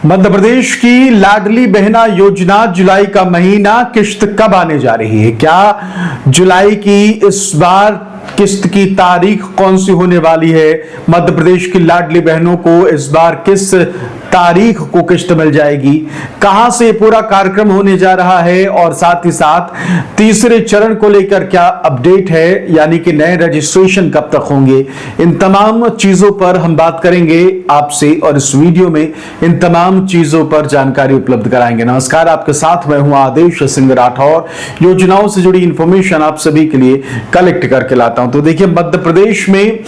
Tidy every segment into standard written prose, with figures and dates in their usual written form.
मध्य प्रदेश की लाडली बहना योजना जुलाई का महीना किश्त कब आने जा रही है? क्या जुलाई की इस बार किस्त की तारीख कौन सी होने वाली है? मध्य प्रदेश की लाडली बहनों को इस बार किस तारीख को किस्त मिल जाएगी? कहां से पूरा कार्यक्रम होने जा रहा है और साथ ही साथ तीसरे चरण को लेकर क्या अपडेट है, यानी कि नए रजिस्ट्रेशन कब तक होंगे? इन तमाम चीजों पर हम बात करेंगे आपसे और इस वीडियो में इन तमाम चीजों पर जानकारी उपलब्ध कराएंगे। नमस्कार, आपके साथ मैं हूं आदेश सिंह राठौर। योजनाओं से जुड़ी इंफॉर्मेशन आप सभी के लिए कलेक्ट करके लाता हूं। तो देखिए, मध्य प्रदेश में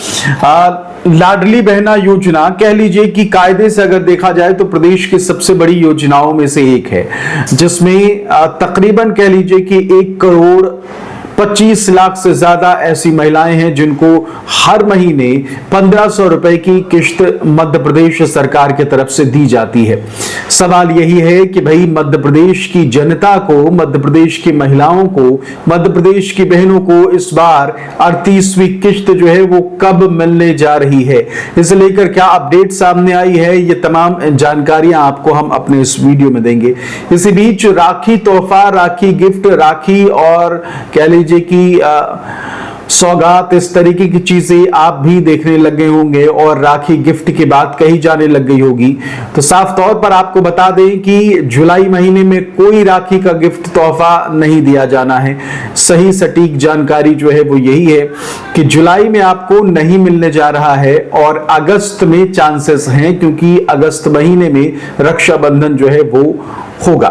लाडली बहना योजना कह लीजिए कि कायदे से अगर देखा जाए तो प्रदेश की सबसे बड़ी योजनाओं में से एक है, जिसमें तकरीबन कह लीजिए कि 1,25,00,000 से ज्यादा ऐसी महिलाएं हैं जिनको हर महीने 1,500 रुपए की किश्त मध्य प्रदेश सरकार की तरफ से दी जाती है। सवाल यही है कि भाई मध्य प्रदेश की जनता को, मध्य प्रदेश की महिलाओं को, मध्य प्रदेश की बहनों को इस बार 38वीं किश्त जो है वो कब मिलने जा रही है, इसे लेकर क्या अपडेट सामने आई है, ये तमाम जानकारियां आपको हम अपने इस वीडियो में देंगे। इसी बीच राखी तोहफा, राखी गिफ्ट, राखी और कह लीजिए कि सौगात, इस तरीके की चीजें आप भी देखने लगे होंगे और राखी गिफ्ट की बात कही जाने लग गई होगी। तो साफ तौर पर आपको बता दें कि जुलाई महीने में कोई राखी का गिफ्ट तोहफा नहीं दिया जाना है। सही सटीक जानकारी जो है वो यही है कि जुलाई में आपको नहीं मिलने जा रहा है और अगस्त में चांसेस हैं, क्योंकि अगस्त महीने में रक्षाबंधन जो है वो होगा।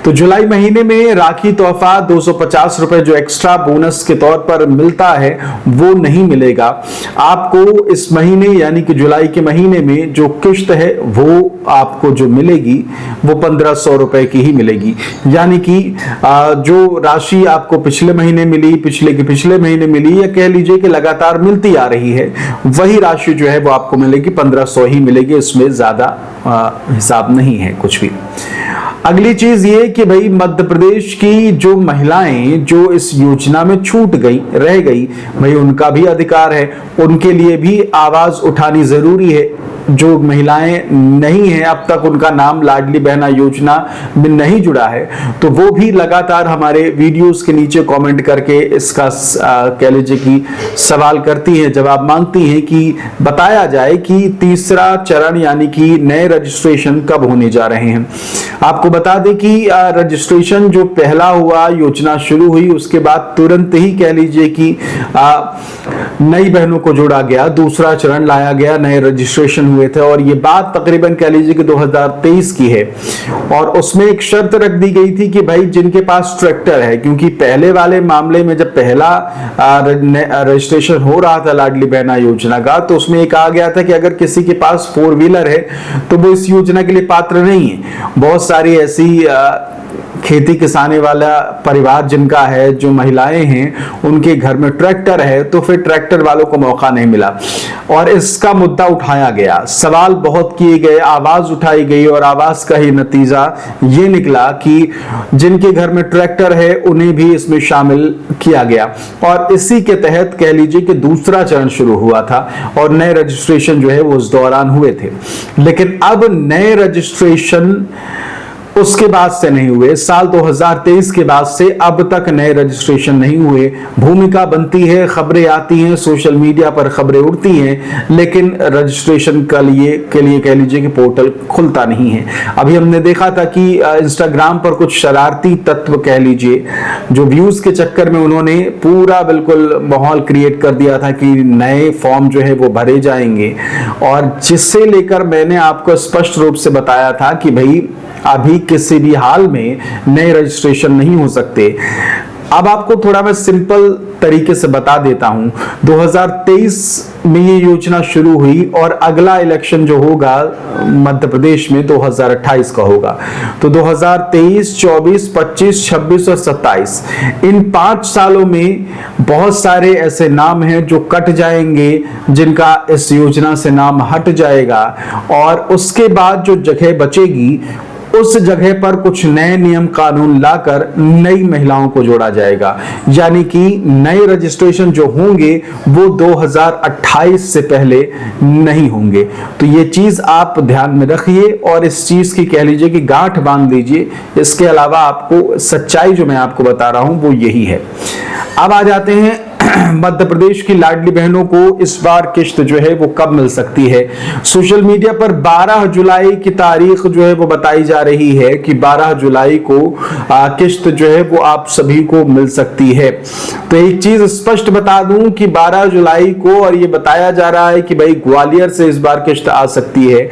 तो जुलाई महीने में राखी तोहफा 250 रुपए जो एक्स्ट्रा बोनस के तौर पर मिलता है वो नहीं मिलेगा आपको। इस महीने यानी कि जुलाई के महीने में जो किश्त है वो आपको जो मिलेगी वो 1,500 रुपए की ही मिलेगी। यानी कि जो राशि आपको पिछले महीने मिली, पिछले महीने मिली, या कह लीजिए कि लगातार मिलती आ रही है, वही राशि जो है वो आपको मिलेगी, 1,500 ही मिलेगी। इसमें ज्यादा हिसाब नहीं है कुछ भी। अगली चीज ये कि भाई मध्य प्रदेश की जो महिलाएं जो इस योजना में छूट गई, रह गई, भाई उनका भी अधिकार है, उनके लिए भी आवाज उठानी जरूरी है। जो महिलाएं नहीं हैं, अब तक उनका नाम लाडली बहना योजना में नहीं जुड़ा है, तो वो भी लगातार हमारे वीडियोस के नीचे कमेंट करके इसका कह लीजिए कि सवाल करती हैं, जवाब मांगती हैं कि बताया जाए कि तीसरा चरण यानी कि नए रजिस्ट्रेशन कब होने जा रहे हैं। आपको बता दें कि रजिस्ट्रेशन जो पहला हुआ, योजना शुरू हुई, उसके बाद तुरंत ही कह लीजिए कि नई बहनों को जोड़ा गया, दूसरा चरण लाया गया, नए रजिस्ट्रेशन हुए थे। और ये बात तकरीबन कह लीजिए कि 2023 की है और उसमें एक शर्त रख दी गई थी कि भाई जिनके पास ट्रैक्टर है, क्योंकि पहले वाले मामले में जब पहला रजिस्ट्रेशन हो रहा था लाडली बहना योजना का, तो उसमें एक आ गया था कि अगर किसी के पास 4 व्हीलर है तो वो इस योजना के लिए पात्र नहीं है। बहुत सारी ऐसी खेती किसानी वाला परिवार जिनका है, जो महिलाएं हैं, उनके घर में ट्रैक्टर है, तो फिर ट्रैक्टर वालों को मौका नहीं मिला और इसका मुद्दा उठाया गया, सवाल बहुत किए गए, आवाज उठाई गई और आवाज का ही नतीजा ये निकला कि जिनके घर में ट्रैक्टर है उन्हें भी इसमें शामिल किया गया। और इसी के तहत कह लीजिए कि दूसरा चरण शुरू हुआ था और नए रजिस्ट्रेशन जो है वो उस दौरान हुए थे। लेकिन अब नए रजिस्ट्रेशन उसके बाद से नहीं हुए, साल 2023 के बाद से अब तक नए रजिस्ट्रेशन नहीं हुए। भूमिका बनती है, खबरें आती हैं, सोशल मीडिया पर खबरें उड़ती हैं, लेकिन रजिस्ट्रेशन के लिए कह लीजिए कि पोर्टल खुलता नहीं है। अभी हमने देखा था कि इंस्टाग्राम पर कुछ शरारती तत्व कह लीजिए, जो व्यूज के चक्कर में उन्होंने पूरा बिल्कुल माहौल क्रिएट कर दिया था कि नए फॉर्म जो है वो भरे जाएंगे, और जिससे लेकर मैंने आपको स्पष्ट रूप से बताया था कि भाई अभी किसी भी हाल में नए रजिस्ट्रेशन नहीं हो सकते। अब आपको थोड़ा मैं सिंपल तरीके से बता देता हूं। 2023 में ये योजना शुरू हुई और अगला इलेक्शन जो होगा मध्य प्रदेश में 2028 का होगा। तो 2023, 24, 25, 26 और 27 इन 5 सालों में बहुत सारे ऐसे नाम हैं जो कट जाएंगे, जिनका इस योजना से नाम हट जाएगा, और उसके बाद जो जगह बचेगी उस जगह पर कुछ नए नियम कानून लाकर नई महिलाओं को जोड़ा जाएगा, यानी कि नए रजिस्ट्रेशन जो होंगे वो 2028 से पहले नहीं होंगे। तो ये चीज आप ध्यान में रखिए और इस चीज की कह लीजिए कि गांठ बांध लीजिए। इसके अलावा आपको सच्चाई जो मैं आपको बता रहा हूं वो यही है। अब आ जाते हैं मध्य प्रदेश की लाडली बहनों को इस बार किश्त जो है वो कब मिल सकती है। सोशल मीडिया पर 12 जुलाई की तारीख जो है वो बताई जा रही है कि 12 जुलाई को किश्त जो है वो आप सभी को मिल सकती है। तो एक चीज स्पष्ट बता दूं कि 12 जुलाई को, और ये बताया जा रहा है कि भाई ग्वालियर से इस बार किश्त आ सकती है।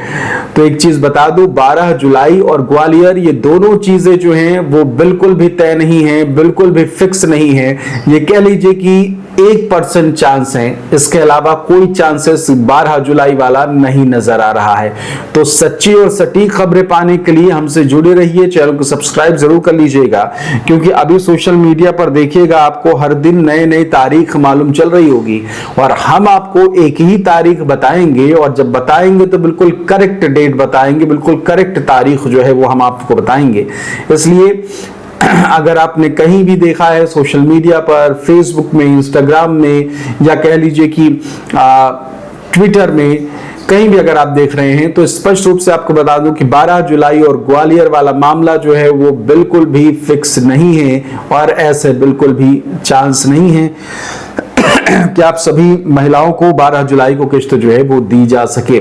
तो एक चीज बता दूं, 12 जुलाई और ग्वालियर ये दोनों चीजें जो हैं वो बिल्कुल भी तय नहीं है, बिल्कुल भी फिक्स नहीं है। ये कह लीजिए कि 1% चांस है, इसके अलावा कोई चांसेस 12 जुलाई वाला नहीं नजर आ रहा है। तो सच्ची और सटीक खबरें पाने के लिए हमसे जुड़े रहिए, चैनल को सब्सक्राइब जरूर कर लीजिएगा, क्योंकि अभी सोशल मीडिया पर देखिएगा आपको हर दिन नए नए तारीख मालूम चल रही होगी और हम आपको एक ही तारीख बताएंगे, और जब बताएंगे तो बिल्कुल करेक्ट डेट बताएंगे, बिल्कुल करेक्ट तारीख जो है वो हम आपको बताएंगे। इसलिए अगर आपने कहीं भी देखा है सोशल मीडिया पर, फेसबुक में, इंस्टाग्राम में, या कह लीजिए कि ट्विटर में, कहीं भी अगर आप देख रहे हैं, तो स्पष्ट रूप से आपको बता दूं कि 12 जुलाई और ग्वालियर वाला मामला जो है वो बिल्कुल भी फिक्स नहीं है और ऐसे बिल्कुल भी चांस नहीं है कि आप सभी महिलाओं को 12 जुलाई को किश्त जो है वो दी जा सके।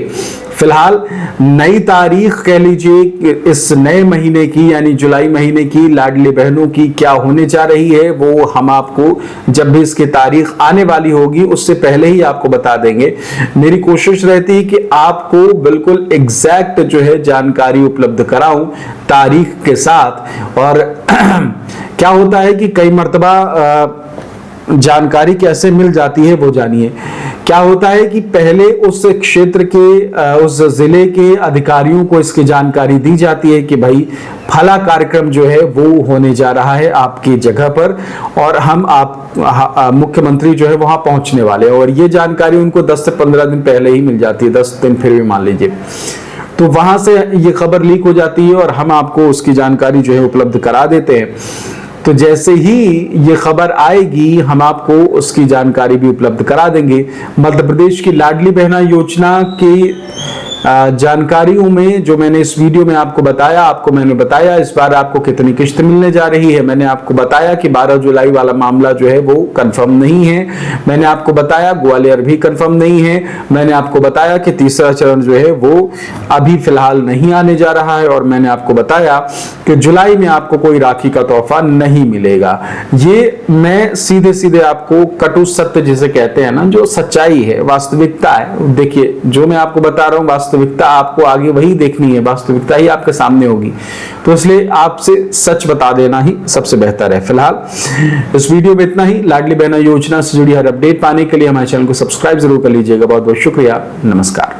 फिलहाल नई तारीख कह लीजिए इस नए महीने की, यानी जुलाई महीने की लाडली बहनों की क्या होने जा रही है वो हम आपको जब भी इसकी तारीख आने वाली होगी उससे पहले ही आपको बता देंगे। मेरी कोशिश रहती है कि आपको बिल्कुल एग्जैक्ट जो है जानकारी उपलब्ध कराऊं तारीख के साथ। और क्या होता है कि कई मर्तबा जानकारी कैसे मिल जाती है वो जानिए। क्या होता है कि पहले उस क्षेत्र के, उस जिले के अधिकारियों को इसकी जानकारी दी जाती है कि भाई फला कार्यक्रम जो है वो होने जा रहा है आपकी जगह पर, और हम आप मुख्यमंत्री जो है वहां पहुंचने वाले हैं, और ये जानकारी उनको 10 से 15 दिन पहले ही मिल जाती है, 10 दिन फिर भी मान लीजिए। तो वहां से ये खबर लीक हो जाती है और हम आपको उसकी जानकारी जो है उपलब्ध करा देते हैं। तो जैसे ही ये खबर आएगी हम आपको उसकी जानकारी भी उपलब्ध करा देंगे। मध्य प्रदेश की लाडली बहना योजना की जानकारियों में जो मैंने इस वीडियो में आपको बताया इस बार आपको कितनी किश्त मिलने जा रही है। मैंने आपको बताया कि 12 जुलाई वाला मामला जो है वो कंफर्म नहीं है। मैंने आपको बताया ग्वालियर भी कंफर्म नहीं है। मैंने आपको बताया कि तीसरा चरण जो है वो अभी फिलहाल नहीं आने जा रहा है, और मैंने आपको बताया कि जुलाई में आपको कोई राखी का तोहफा नहीं मिलेगा। ये मैं सीधे सीधे आपको कटु सत्य जिसे कहते हैं ना, जो सच्चाई है, वास्तविकता है। देखिए जो मैं आपको बता रहा हूं वास्तविकता आपको आगे वही देखनी है, वास्तविकता ही आपके सामने होगी। तो इसलिए आपसे सच बता देना ही सबसे बेहतर है। फिलहाल इस वीडियो में इतना ही। लाडली बहना योजना से जुड़ी हर अपडेट पाने के लिए हमारे चैनल को सब्सक्राइब जरूर कर लीजिएगा। बहुत बहुत शुक्रिया। नमस्कार।